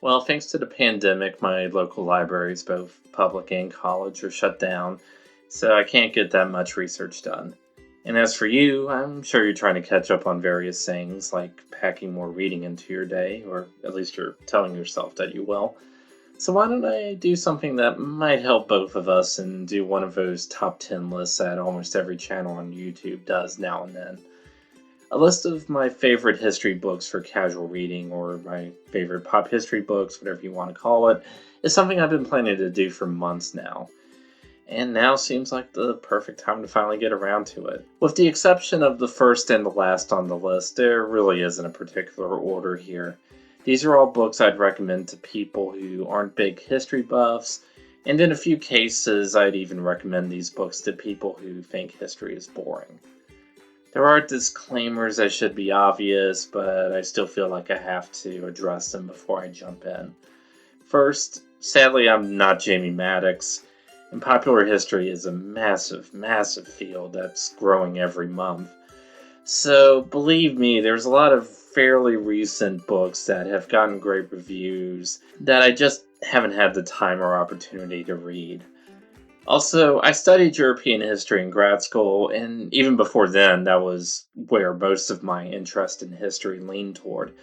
Well, thanks to the pandemic, my local libraries, both public and college, are shut down, so I can't get that much research done. And as for you, I'm sure you're trying to catch up on various things, like packing more reading into your day, or at least you're telling yourself that you will. So why don't I do something that might help both of us and do one of those top 10 lists that almost every channel on YouTube does now and then? A list of my favorite history books for casual reading, or my favorite pop history books, whatever you want to call it, is something I've been planning to do for months now. And now seems like the perfect time to finally get around to it. With the exception of the first and the last on the list, there really isn't a particular order here. These are all books I'd recommend to people who aren't big history buffs, and in a few cases, I'd even recommend these books to people who think history is boring. There are disclaimers that should be obvious, but I still feel like I have to address them before I jump in. First, sadly, I'm not Jamie Maddox, and popular history is a massive, massive field that's growing every month. So, believe me, there's a lot of fairly recent books that have gotten great reviews that I just haven't had the time or opportunity to read. Also, I studied European history in grad school, and even before then, that was where most of my interest in history leaned toward.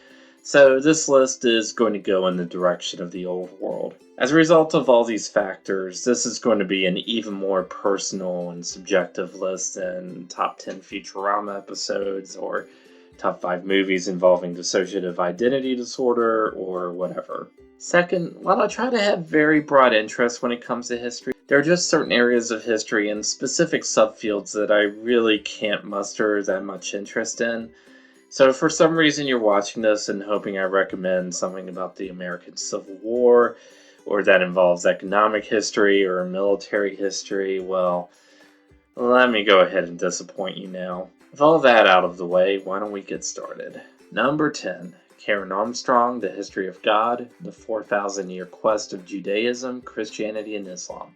So, this list is going to go in the direction of the old world. As a result of all these factors, this is going to be an even more personal and subjective list than top 10 Futurama episodes or top 5 movies involving dissociative identity disorder or whatever. Second, while I try to have very broad interests when it comes to history, there are just certain areas of history and specific subfields that I really can't muster that much interest in. So, if for some reason you're watching this and hoping I recommend something about the American Civil War, or that involves economic history or military history, well, let me go ahead and disappoint you now. With all that out of the way, why don't we get started? Number 10. Karen Armstrong, The History of God, The 4,000-Year Quest of Judaism, Christianity, and Islam.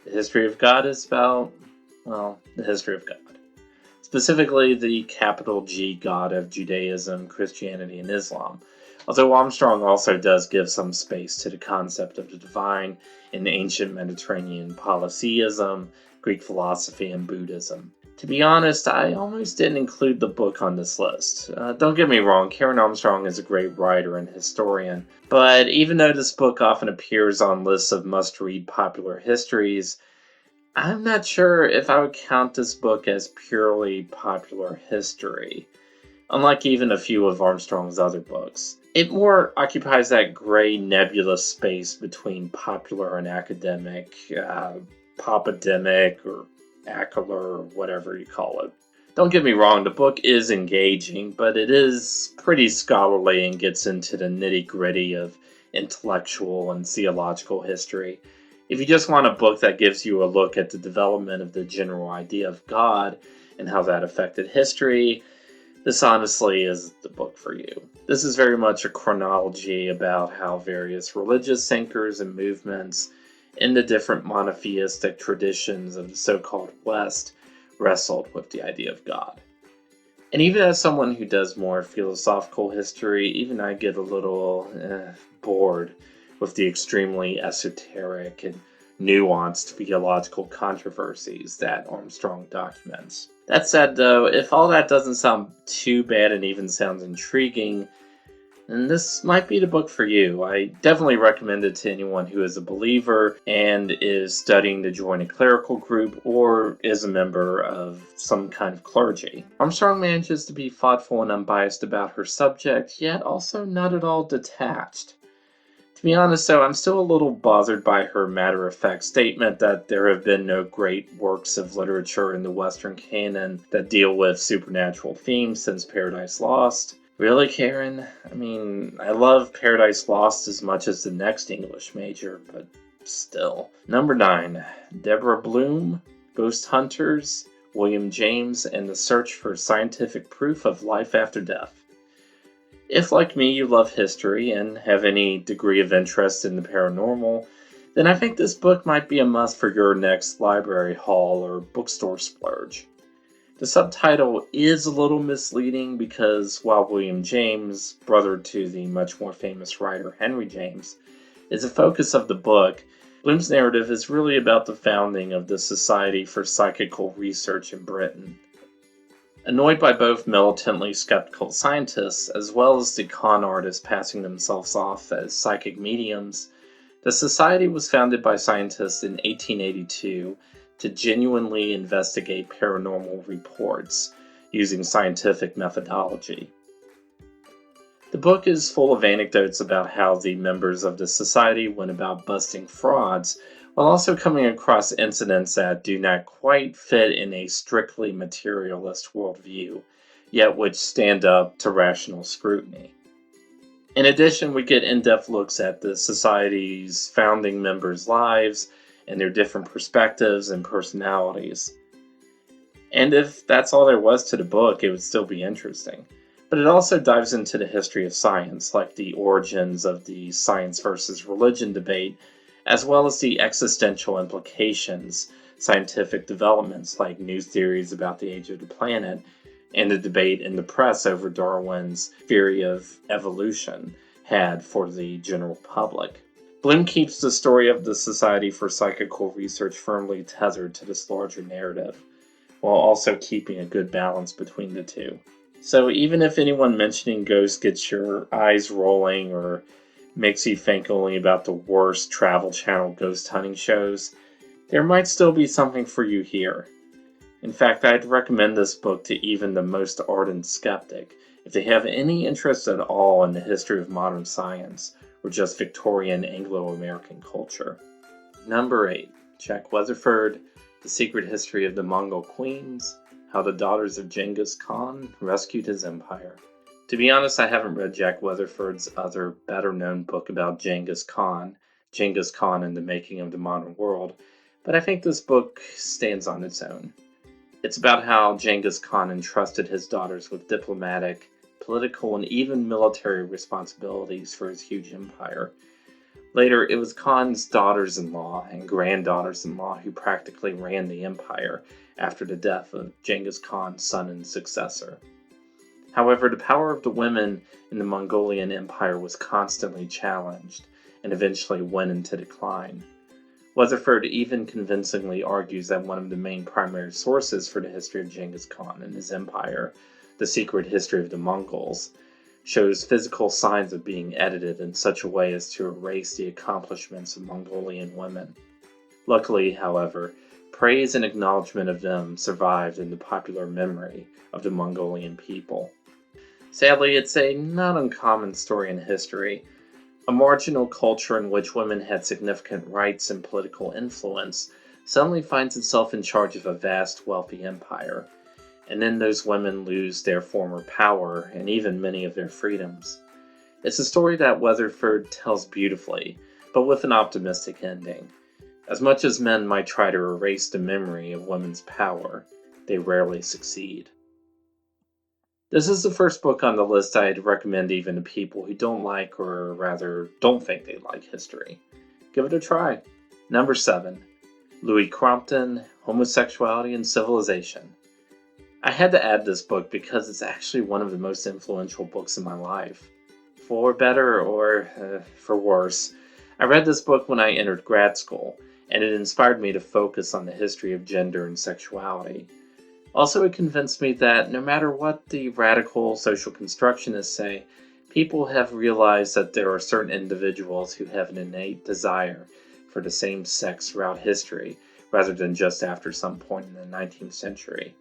The history of God is about, well, the history of God. Specifically, the capital G God of Judaism, Christianity, and Islam. Although Armstrong also does give some space to the concept of the divine in ancient Mediterranean polytheism, Greek philosophy, and Buddhism. To be honest, I almost didn't include the book on this list. Don't get me wrong, Karen Armstrong is a great writer and historian, but even though this book often appears on lists of must-read popular histories, I'm not sure if I would count this book as purely popular history, unlike even a few of Armstrong's other books. It more occupies that gray nebulous space between popular and academic, popademic, or acular, or whatever you call it. Don't get me wrong, the book is engaging, but it is pretty scholarly and gets into the nitty-gritty of intellectual and theological history. If you just want a book that gives you a look at the development of the general idea of God and how that affected history, this honestly is the book for you. This is very much a chronology about how various religious thinkers and movements in the different monotheistic traditions of the so-called West wrestled with the idea of God. And even as someone who does more philosophical history, even I get a little bored with the extremely esoteric and nuanced theological controversies that Armstrong documents. That said, though, if all that doesn't sound too bad and even sounds intriguing, then this might be the book for you. I definitely recommend it to anyone who is a believer and is studying to join a clerical group or is a member of some kind of clergy. Armstrong manages to be thoughtful and unbiased about her subject, yet also not at all detached. To be honest, though, I'm still a little bothered by her matter-of-fact statement that there have been no great works of literature in the Western canon that deal with supernatural themes since Paradise Lost. Really, Karen? I mean, I love Paradise Lost as much as the next English major, but still. Number 9. Deborah Bloom, Ghost Hunters, William James, and the Search for Scientific Proof of Life After Death. If, like me, you love history and have any degree of interest in the paranormal, then I think this book might be a must for your next library haul or bookstore splurge. The subtitle is a little misleading because while William James, brother to the much more famous writer Henry James, is the focus of the book, Bloom's narrative is really about the founding of the Society for Psychical Research in Britain. Annoyed by both militantly skeptical scientists as well as the con artists passing themselves off as psychic mediums, the society was founded by scientists in 1882 to genuinely investigate paranormal reports using scientific methodology. The book is full of anecdotes about how the members of the society went about busting frauds, while also coming across incidents that do not quite fit in a strictly materialist worldview, yet which stand up to rational scrutiny. In addition, we get in-depth looks at the society's founding members' lives and their different perspectives and personalities. And if that's all there was to the book, it would still be interesting. But it also dives into the history of science, like the origins of the science versus religion debate, as well as the existential implications scientific developments like new theories about the age of the planet and the debate in the press over Darwin's theory of evolution had for the general public. Bloom keeps the story of the Society for Psychical Research firmly tethered to this larger narrative, while also keeping a good balance between the two. So even if anyone mentioning ghosts gets your eyes rolling or makes you think only about the worst Travel Channel ghost hunting shows, there might still be something for you here. In fact, I'd recommend this book to even the most ardent skeptic if they have any interest at all in the history of modern science or just Victorian Anglo-American culture. Number 8. Jack Weatherford, The Secret History of the Mongol Queens, How the Daughters of Genghis Khan Rescued His Empire. To be honest, I haven't read Jack Weatherford's other better-known book about Genghis Khan and the Making of the Modern World, but I think this book stands on its own. It's about how Genghis Khan entrusted his daughters with diplomatic, political, and even military responsibilities for his huge empire. Later, it was Khan's daughters-in-law and granddaughters-in-law who practically ran the empire after the death of Genghis Khan's son and successor. However, the power of the women in the Mongolian Empire was constantly challenged and eventually went into decline. Weatherford even convincingly argues that one of the main primary sources for the history of Genghis Khan and his empire, The Secret History of the Mongols, shows physical signs of being edited in such a way as to erase the accomplishments of Mongolian women. Luckily, however, praise and acknowledgement of them survived in the popular memory of the Mongolian people. Sadly, it's a not uncommon story in history. A marginal culture in which women had significant rights and political influence suddenly finds itself in charge of a vast, wealthy empire, and then those women lose their former power and even many of their freedoms. It's a story that Weatherford tells beautifully, but with an optimistic ending. As much as men might try to erase the memory of women's power, they rarely succeed. This is the first book on the list I'd recommend even to people who don't like, or rather, don't think they like history. Give it a try. Number 7. Louis Crompton, Homosexuality and Civilization. I had to add this book because it's actually one of the most influential books in my life. For better or for worse, I read this book when I entered grad school, and it inspired me to focus on the history of gender and sexuality. Also, it convinced me that no matter what the radical social constructionists say, people have realized that there are certain individuals who have an innate desire for the same sex throughout history, rather than just after some point in the 19th century.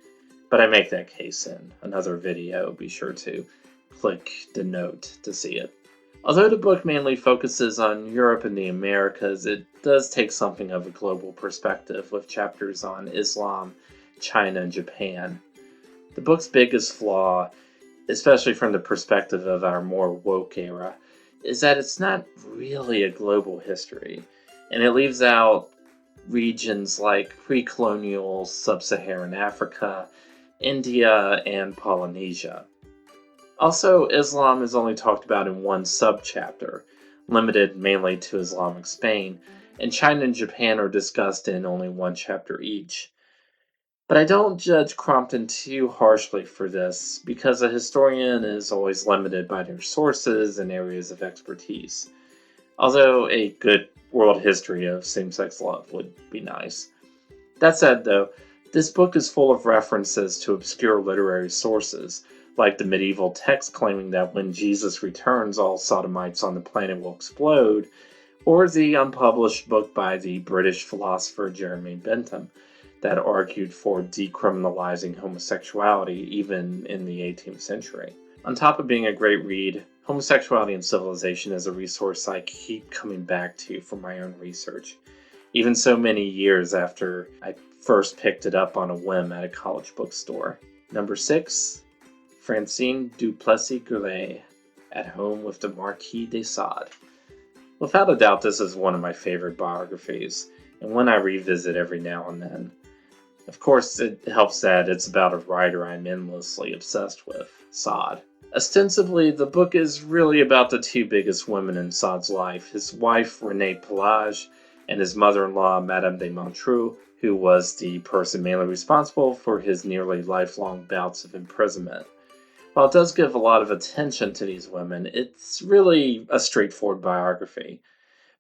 But I make that case in another video. Be sure to click the note to see it. Although the book mainly focuses on Europe and the Americas, it does take something of a global perspective with chapters on Islam, China, and Japan. The book's biggest flaw, especially from the perspective of our more woke era, is that it's not really a global history, and it leaves out regions like pre-colonial sub-Saharan Africa, India, and Polynesia. Also, Islam is only talked about in one subchapter, limited mainly to Islamic Spain, and China and Japan are discussed in only one chapter each. But I don't judge Crompton too harshly for this, because a historian is always limited by their sources and areas of expertise. Although a good world history of same sex love would be nice. That said, though, this book is full of references to obscure literary sources, like the medieval text claiming that when Jesus returns, all sodomites on the planet will explode, or the unpublished book by the British philosopher Jeremy Bentham that argued for decriminalizing homosexuality even in the 18th century. On top of being a great read, Homosexuality and Civilization is a resource I keep coming back to for my own research, even so many years after I first picked it up on a whim at a college bookstore. Number 6, Francine Duplessis-Goulet, At Home with the Marquis de Sade. Without a doubt, this is one of my favorite biographies, and one I revisit every now and then. Of course, it helps that it's about a writer I'm endlessly obsessed with, Sade. Ostensibly, the book is really about the two biggest women in Sade's life, his wife, Renée Pelage, and his mother-in-law, Madame de Montreux, who was the person mainly responsible for his nearly lifelong bouts of imprisonment. While it does give a lot of attention to these women, it's really a straightforward biography.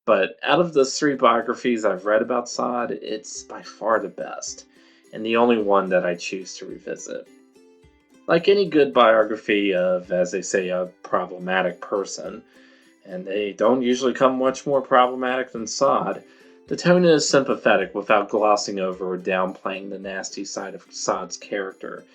But out of the 3 biographies I've read about Sade, it's by far the best, and the only one that I choose to revisit. Like any good biography of, as they say, a problematic person, and they don't usually come much more problematic than Sade, the tone is sympathetic without glossing over or downplaying the nasty side of Sade's character,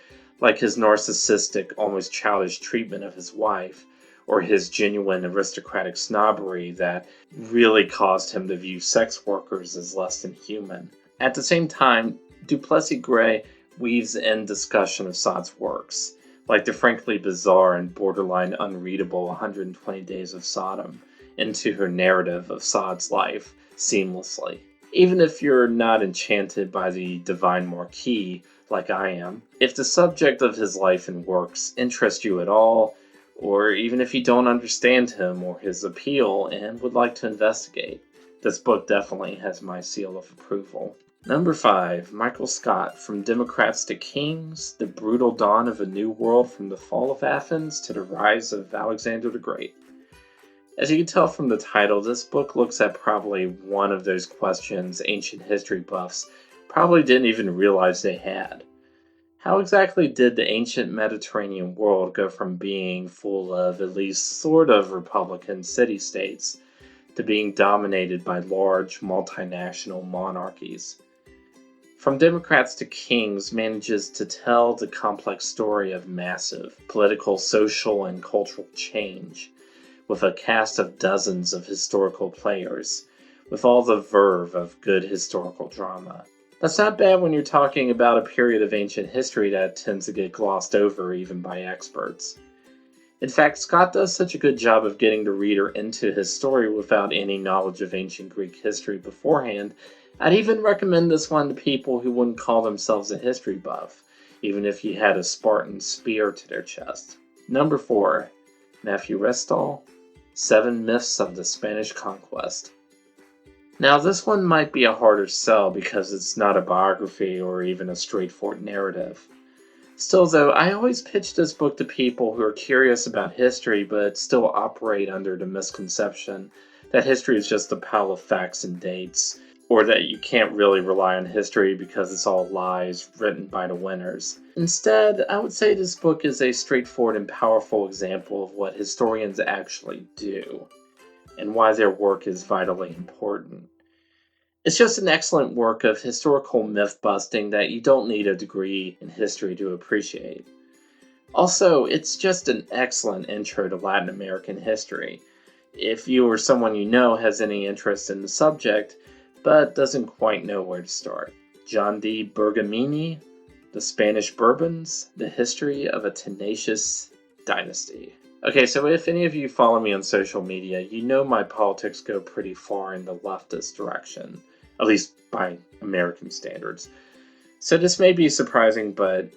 like his narcissistic, almost childish treatment of his wife, or his genuine aristocratic snobbery that really caused him to view sex workers as less than human. At the same time, Duplessis-Gray weaves in discussion of Sade's works, like the frankly bizarre and borderline unreadable 120 Days of Sodom, into her narrative of Sade's life seamlessly. Even if you're not enchanted by the divine Marquis, like I am, if the subject of his life and works interest you at all, or even if you don't understand him or his appeal and would like to investigate, this book definitely has my seal of approval. Number 5, Michael Scott, From Democrats to Kings, The Brutal Dawn of a New World from the Fall of Athens to the Rise of Alexander the Great. As you can tell from the title, this book looks at probably one of those questions ancient history buffs probably didn't even realize they had. How exactly did the ancient Mediterranean world go from being full of at least sort of republican city-states to being dominated by large multinational monarchies? From Democrats to Kings manages to tell the complex story of massive political, social, and cultural change, with a cast of dozens of historical players, with all the verve of good historical drama. That's not bad when you're talking about a period of ancient history that tends to get glossed over even by experts. In fact, Scott does such a good job of getting the reader into his story without any knowledge of ancient Greek history beforehand. I'd even recommend this one to people who wouldn't call themselves a history buff, even if you had a Spartan spear to their chest. Number 4, Matthew Restall, 7 Myths of the Spanish Conquest. Now, this one might be a harder sell because it's not a biography or even a straightforward narrative. Still, though, I always pitch this book to people who are curious about history but still operate under the misconception that history is just a pile of facts and dates, or that you can't really rely on history because it's all lies written by the winners. Instead, I would say this book is a straightforward and powerful example of what historians actually do, and why their work is vitally important. It's just an excellent work of historical myth-busting that you don't need a degree in history to appreciate. Also, it's just an excellent intro to Latin American history. If you or someone you know has any interest in the subject, but doesn't quite know where to start. John D. Bergamini, The Spanish Bourbons, The History of a Tenacious Dynasty. Okay, so if any of you follow me on social media, you know my politics go pretty far in the leftist direction, at least by American standards. So this may be surprising, but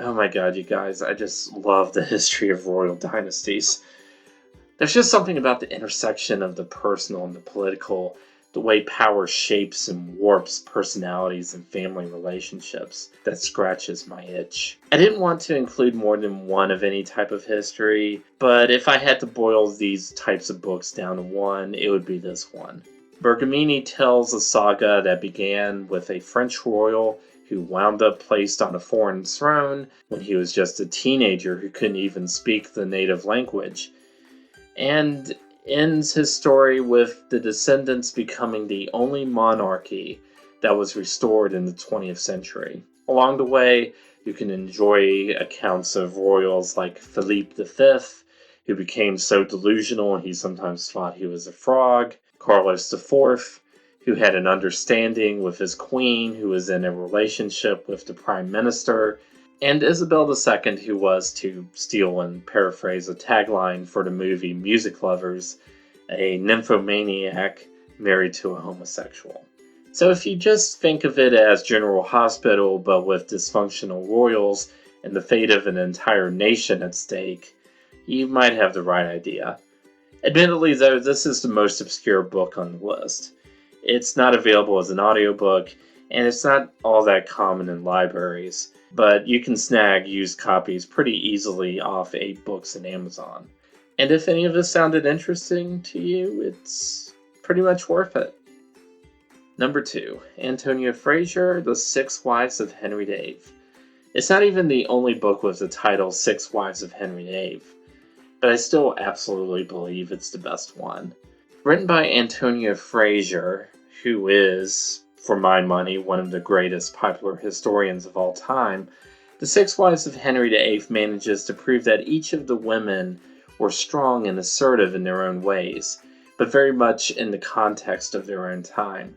oh my god, you guys, I just love the history of royal dynasties. There's just something about the intersection of the personal and the political the way power shapes and warps personalities and family relationships, that scratches my itch. I didn't want to include more than one of any type of history, but if I had to boil these types of books down to one, it would be this one. Bergamini tells a saga that began with a French royal who wound up placed on a foreign throne when he was just a teenager who couldn't even speak the native language, and ends his story with the descendants becoming the only monarchy that was restored in the 20th century. Along the way, you can enjoy accounts of royals like Philippe V, who became so delusional he sometimes thought he was a frog, Carlos IV, who had an understanding with his queen, who was in a relationship with the prime minister, and Isabel II, who was, to steal and paraphrase a tagline for the movie Music Lovers, a nymphomaniac married to a homosexual. So if you just think of it as General Hospital but with dysfunctional royals and the fate of an entire nation at stake, you might have the right idea. Admittedly, though, this is the most obscure book on the list. It's not available as an audiobook, and it's not all that common in libraries, but you can snag used copies pretty easily off 8books and Amazon. And if any of this sounded interesting to you, it's pretty much worth it. Number 2, Antonia Fraser, The Six Wives of Henry VIII. It's not even the only book with the title Six Wives of Henry VIII, but I still absolutely believe it's the best one. Written by Antonia Fraser, who is, for my money, one of the greatest popular historians of all time, The Six Wives of Henry VIII manages to prove that each of the women were strong and assertive in their own ways, but very much in the context of their own time.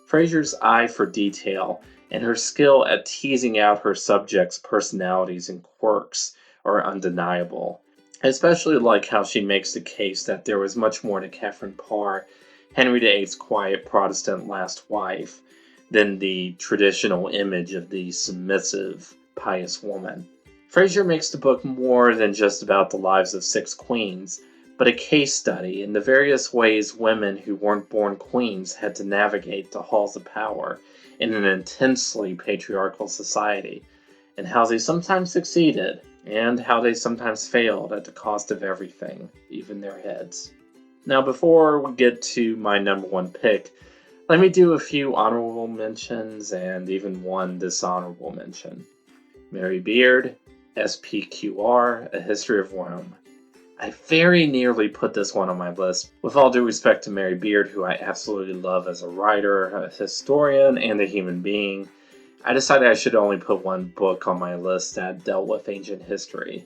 Fraser's eye for detail and her skill at teasing out her subjects' personalities and quirks are undeniable. I especially like how she makes the case that there was much more to Catherine Parr, Henry VIII's quiet Protestant last wife, than the traditional image of the submissive, pious woman. Fraser makes the book more than just about the lives of 6 queens, but a case study in the various ways women who weren't born queens had to navigate the halls of power in an intensely patriarchal society, and how they sometimes succeeded, and how they sometimes failed at the cost of everything, even their heads. Now, before we get to my number 1 pick, let me do a few honorable mentions and even one dishonorable mention. Mary Beard, SPQR, A History of Rome. I very nearly put this one on my list, with all due respect to Mary Beard, who I absolutely love as a writer, a historian, and a human being. I decided I should only put one book on my list that dealt with ancient history,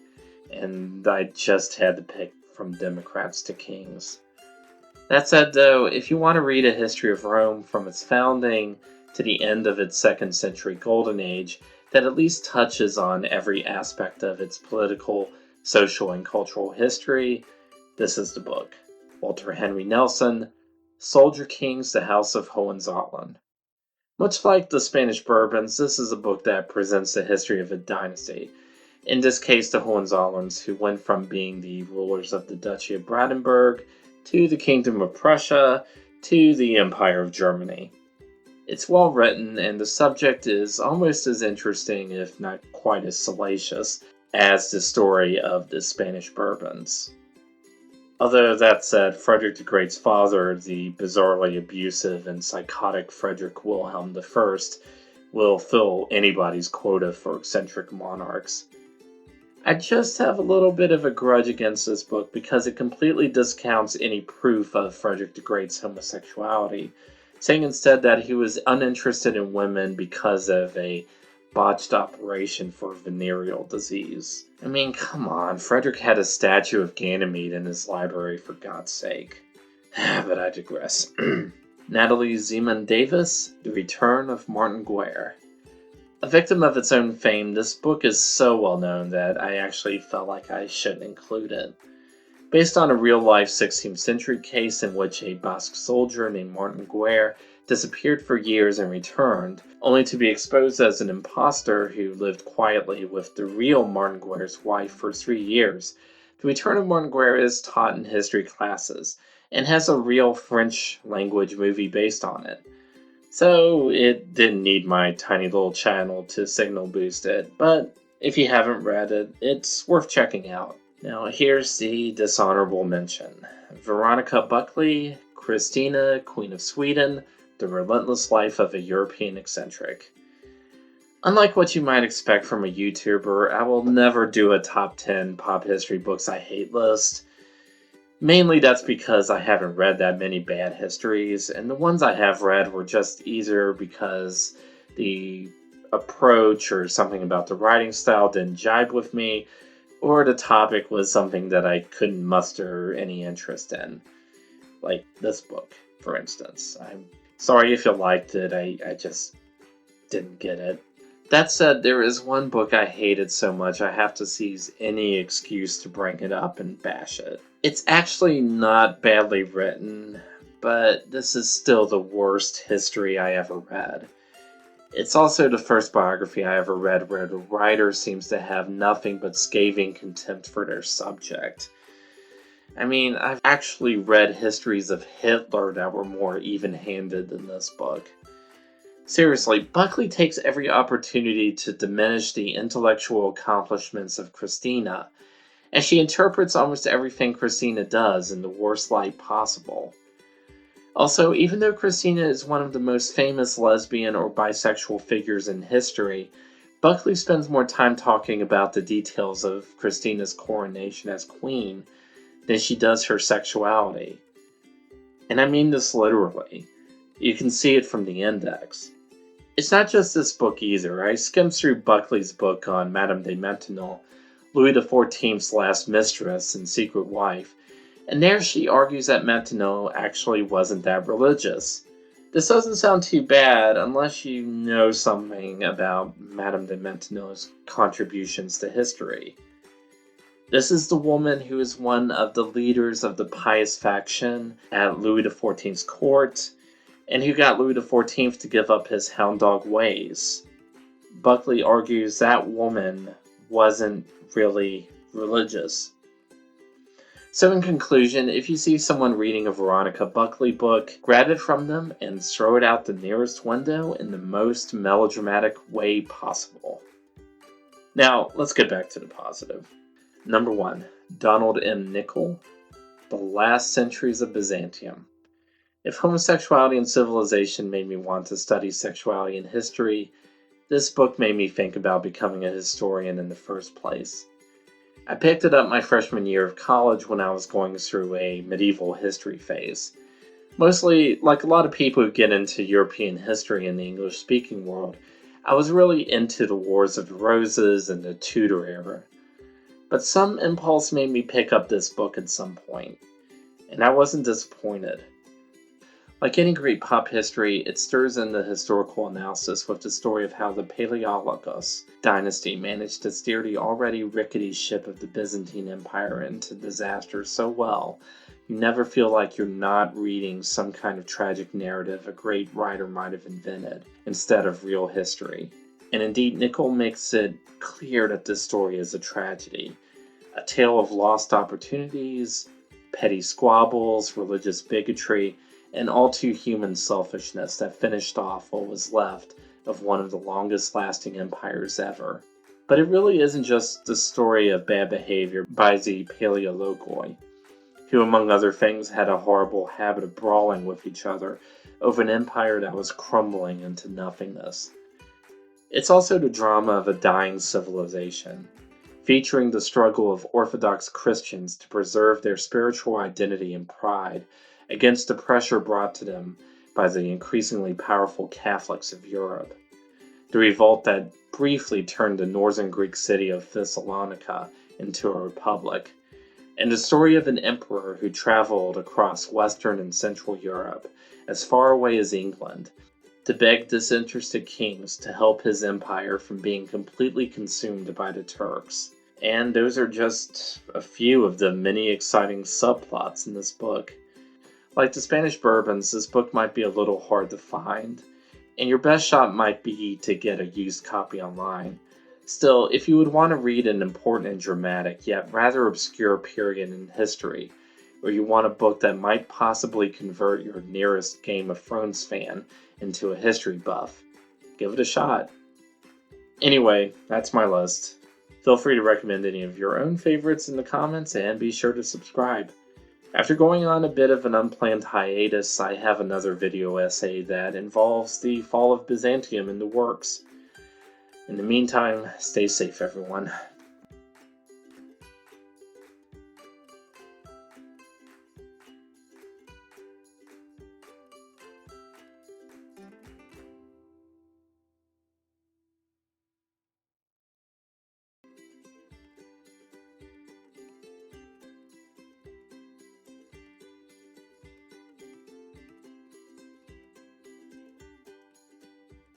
and I just had to pick From Democrats to Kings. That said, though, if you want to read a history of Rome from its founding to the end of its 2nd century golden age that at least touches on every aspect of its political, social, and cultural history, this is the book. Walter Henry Nelson, Soldier Kings, The House of Hohenzollern. Much like the Spanish Bourbons, this is a book that presents the history of a dynasty. In this case, the Hohenzollerns, who went from being the rulers of the Duchy of Brandenburg to the Kingdom of Prussia to the Empire of Germany. It's well written, and the subject is almost as interesting, if not quite as salacious, as the story of the Spanish Bourbons. Although that said, Frederick the Great's father, the bizarrely abusive and psychotic Frederick Wilhelm I, will fill anybody's quota for eccentric monarchs. I just have a little bit of a grudge against this book because it completely discounts any proof of Frederick the Great's homosexuality, saying instead that he was uninterested in women because of a botched operation for venereal disease. I mean, come on, Frederick had a statue of Ganymede in his library, for God's sake. But I digress. Natalie Zeman Davis, The Return of Martin Guerre. A victim of its own fame, this book is so well known that I actually felt like I should include it. Based on a real-life 16th century case in which a Basque soldier named Martin Guerre disappeared for years and returned, only to be exposed as an impostor who lived quietly with the real Martin Guerre's wife for 3 years. The Return of Martin Guerre is taught in history classes, and has a real French language movie based on it. So it didn't need my tiny little channel to signal boost it, but if you haven't read it, it's worth checking out. Now here's the dishonorable mention. Veronica Buckley, Christina, Queen of Sweden, The Relentless Life of a European Eccentric. Unlike what you might expect from a YouTuber, I will never do a top 10 pop history books I hate list. Mainly that's because I haven't read that many bad histories, and the ones I have read were just either because the approach or something about the writing style didn't jibe with me, or the topic was something that I couldn't muster any interest in. Like this book, for instance. I'm sorry if you liked it, I just didn't get it. That said, there is one book I hated so much I have to seize any excuse to bring it up and bash it. It's actually not badly written, but this is still the worst history I ever read. It's also the first biography I ever read where the writer seems to have nothing but scathing contempt for their subject. I mean, I've actually read histories of Hitler that were more even-handed than this book. Seriously, Buckley takes every opportunity to diminish the intellectual accomplishments of Christina, and she interprets almost everything Christina does in the worst light possible. Also, even though Christina is one of the most famous lesbian or bisexual figures in history, Buckley spends more time talking about the details of Christina's coronation as queen than she does her sexuality. And I mean this literally. You can see it from the index. It's not just this book either. I skimmed through Buckley's book on Madame de Maintenon, Louis XIV's last mistress and secret wife, and there she argues that Maintenon actually wasn't that religious. This doesn't sound too bad unless you know something about Madame de Maintenon's contributions to history. This is the woman who is one of the leaders of the pious faction at Louis XIV's court, and who got Louis XIV to give up his hound dog ways. Buckley argues that woman wasn't really religious. So in conclusion, if you see someone reading a Veronica Buckley book, grab it from them and throw it out the nearest window in the most melodramatic way possible. Now, let's get back to the positive. Number 1, Donald M. Nicol, The Last Centuries of Byzantium. If Homosexuality and Civilization made me want to study sexuality and history, this book made me think about becoming a historian in the first place. I picked it up my freshman year of college when I was going through a medieval history phase. Mostly, like a lot of people who get into European history in the English-speaking world, I was really into the Wars of the Roses and the Tudor era. But some impulse made me pick up this book at some point, and I wasn't disappointed. Like any great pop history, it stirs in the historical analysis with the story of how the Paleologos dynasty managed to steer the already rickety ship of the Byzantine Empire into disaster so well, you never feel like you're not reading some kind of tragic narrative a great writer might have invented, instead of real history. And indeed, Nicol makes it clear that this story is a tragedy, a tale of lost opportunities, petty squabbles, religious bigotry, and all too human selfishness that finished off what was left of one of the longest-lasting empires ever. But it really isn't just the story of bad behavior by the Paleologoi, who among other things had a horrible habit of brawling with each other over an empire that was crumbling into nothingness. It's also the drama of a dying civilization, featuring the struggle of Orthodox Christians to preserve their spiritual identity and pride against the pressure brought to them by the increasingly powerful Catholics of Europe. The revolt that briefly turned the northern Greek city of Thessalonica into a republic, and the story of an emperor who traveled across Western and Central Europe, as far away as England, to beg disinterested kings to help his empire from being completely consumed by the Turks. And those are just a few of the many exciting subplots in this book. Like the Spanish Bourbons, this book might be a little hard to find, and your best shot might be to get a used copy online. Still, if you would want to read an important and dramatic, yet rather obscure period in history, or you want a book that might possibly convert your nearest Game of Thrones fan into a history buff, give it a shot. Anyway, that's my list. Feel free to recommend any of your own favorites in the comments and be sure to subscribe. After going on a bit of an unplanned hiatus, I have another video essay that involves the fall of Byzantium in the works. In the meantime, stay safe, everyone.